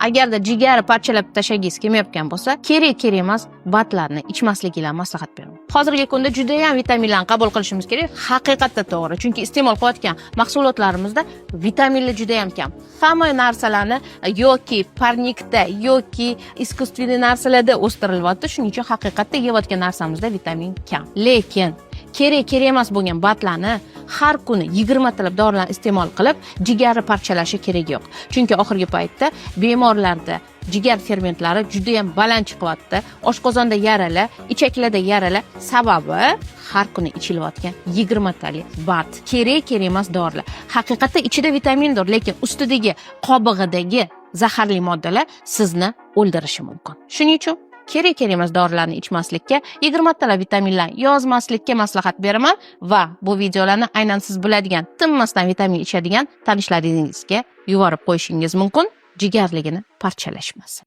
agarda jigarni parchalab tashlagingiz kelmayotgan bo'lsa, kerak emas batlarni ichmasligingizni maslahat beraman. Hozirgi kunda juda ham vitaminlarni qabul qilishimiz kerak. Haqiqatda to'g'ri, chunki iste'mol qilayotgan mahsulotlarimizda vitaminlar juda ham kam. Hamma narsalarni yoki parnikda yoki искусственный narsalarda o'stirilyapti. Shuning uchun haqiqatda yeyotgan narsamizda vitamin kam. Lekin kerak emas bo'lgan batlarni har kuni 20 talab dorilarni iste'mol qilib, jigarni parchalashi kerak yo'q. Chunki oxirgi paytda bemorlarda jigar fermentlari juda ham baland chiqyapti. Oshqozonda yaralar, ichaklarda yaralar sababi har kuni ichilayotgan 20 tali bat. Kerak emas dorilar. Haqiqatda ichida vitamindir, lekin ustidagi qobig'idagi zaharli moddalar sizni o'ldirishi mumkin. Shuning uchun kerak emas dorilarni ichmaslikka, 20 talab vitaminlar yozmaslikka maslahat beraman va bu videolarni aynan siz biladigan, tinmasdan vitamin ichadigan tanishlaringizga yuborib qo'yishingiz mumkin, jigarligini parchalashmasin.